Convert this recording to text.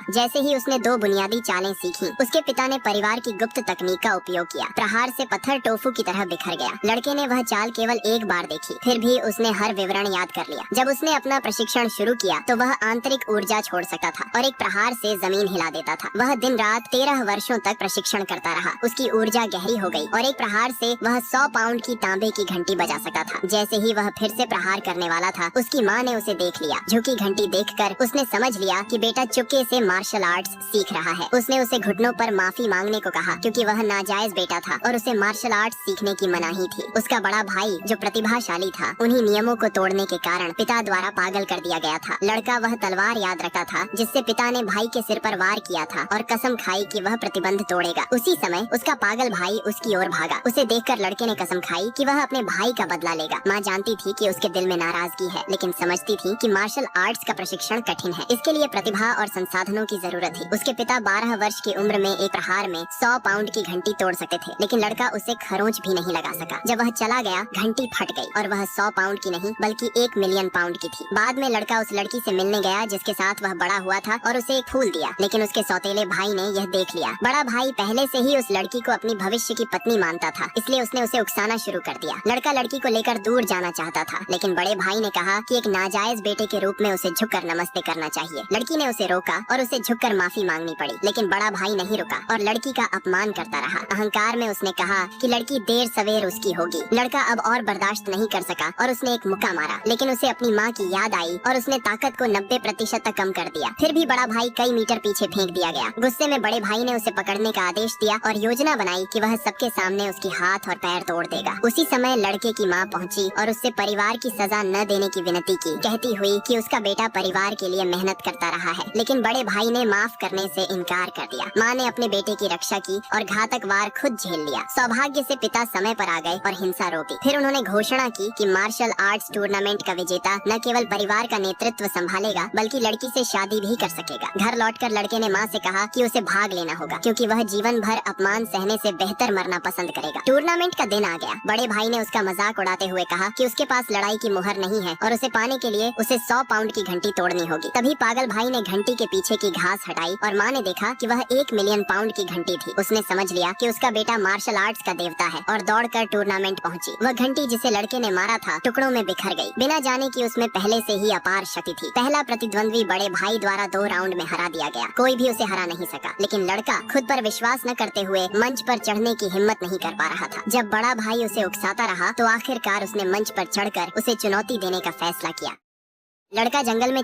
जैसे ही उसने दो बुनियादी चालें सीखी, उसके पिता ने परिवार की गुप्त तकनीक का उपयोग किया। प्रहार से पत्थर टोफू की तरह बिखर गया। लड़के ने वह चाल केवल एक बार देखी, फिर भी उसने हर विवरण याद कर लिया। जब उसने अपना प्रशिक्षण शुरू किया तो वह आंतरिक ऊर्जा छोड़ सकता था और एक प्रहार से जमीन हिला देता था। वह दिन रात 13 वर्षों तक प्रशिक्षण करता रहा। उसकी ऊर्जा गहरी हो गई और एक प्रहार से वह 100 पाउंड की तांबे की घंटी बजा सकता था। जैसे ही वह फिर से प्रहार करने वाला था, उसकी माँ ने उसे देख लिया। झुकी घंटी देखकर उसने समझ लिया कि बेटा चुपके से मार्शल आर्ट्स सीख रहा है। उसने उसे घुटनों पर माफी मांगने को कहा, क्योंकि वह नाजायज बेटा था और उसे मार्शल आर्ट्स सीखने की मनाही थी। उसका बड़ा भाई जो प्रतिभाशाली था, उन्हीं नियमों को तोड़ने के कारण पिता द्वारा पागल कर दिया गया था। लड़का वह तलवार याद रखता था जिससे पिता ने भाई के सिर पर वार किया था और कसम खाई कि वह प्रतिबंध तोड़ेगा। उसी समय उसका पागल भाई उसकी ओर भागा। उसे देखकर लड़के ने कसम खाई कि वह अपने भाई का बदला लेगा। माँ जानती थी कि उसके दिल में नाराजगी है, लेकिन समझती थी कि मार्शल आर्ट्स का प्रशिक्षण कठिन है। इसके लिए प्रतिभा और संसाधनों की जरूरत थी। उसके पिता 12 वर्ष की उम्र में एक प्रहार में 100 पाउंड की घंटी तोड़ सकते थे, लेकिन लड़का उसे खरोंच भी नहीं लगा सका। जब वह चला गया, घंटी फट गई और वह 100 पाउंड की नहीं बल्कि 1 मिलियन पाउंड की थी। बाद में लड़का उस लड़की से मिलने गया जिसके साथ वह बड़ा हुआ था और उसे एक फूल दिया, लेकिन उसके सौतेले भाई ने यह देख लिया। बड़ा भाई पहले से ही उस लड़की को अपनी भविष्य की पत्नी मानता था, इसलिए उसने उसे उकसाना शुरू कर दिया। लड़का लड़की को लेकर दूर जाना चाहता था, लेकिन बड़े भाई ने कहा कि एक नाजायज बेटे के रूप में उसे झुककर नमस्ते करना चाहिए। लड़की ने उसे रोका और उसे झुककर माफी मांगनी पड़ी, लेकिन बड़ा भाई नहीं रुका और लड़की का अपमान करता रहा। अहंकार में उसने कहा कि लड़की देर सवेर उसकी होगी। लड़का अब और बर्दाश्त नहीं कर सका और उसने एक मुक्का मारा, लेकिन उसे अपनी माँ की याद आई और उसने ताकत को 90% तक कम कर दिया। फिर भी बड़ा भाई कई मीटर पीछे फेंक दिया गया। गुस्से में बड़े भाई ने उसे पकड़ने का आदेश दिया और योजना बनाई कि वह सबके सामने उसकी हाथ और पैर तोड़ देगा। उसी समय लड़के की माँ पहुँची और उससे परिवार की सजा न देने की विनती की, कहती हुई कि उसका बेटा परिवार के लिए मेहनत करता रहा है। लेकिन बड़े भाई ने माफ करने से इनकार कर दिया। माँ ने अपने बेटे की रक्षा की और घातक वार खुद झेल लिया। सौभाग्य से पिता समय पर आ गए और हिंसा रोकी। फिर उन्होंने घोषणा की कि मार्शल आर्ट्स टूर्नामेंट का विजेता न केवल परिवार का नेतृत्व संभालेगा, बल्कि लड़की से शादी भी कर सकेगा। घर लौटकर लड़के ने माँ से कहा कि उसे भाग लेना होगा, क्योंकि वह जीवन भर अपमान सहने से बेहतर मरना पसंद करेगा। टूर्नामेंट का दिन आ गया। बड़े भाई ने उसका मजाक उड़ाते हुए कहा कि उसके पास लड़ाई की मुहर नहीं है और उसे पाने के लिए उसे 100 पाउंड की घंटी तोड़नी होगी। तभी पागल भाई ने घंटी के पीछे की घास हटाई और माँ ने देखा कि वह 1 मिलियन पाउंड की घंटी थी। उसने समझ लिया कि उसका बेटा मार्शल आर्ट्स का देवता है और दौड़कर टूर्नामेंट पहुंची। वह घंटी जिसे लड़के ने मारा था टुकड़ों में बिखर गई, बिना जाने कि उसमें पहले से ही अपार शक्ति थी। पहला प्रतिद्वंद्वी बड़े भाई द्वारा 2 राउंड में हरा दिया गया। कोई भी उसे हरा नहीं सका, लेकिन लड़का खुद पर विश्वास न करते हुए मंच पर चढ़ने की हिम्मत नहीं कर पा रहा था। जब बड़ा भाई उसे उकसाता रहा तो आखिरकार उसने मंच पर चढ़कर उसे चुनौती देने का फैसला किया। लड़का जंगल में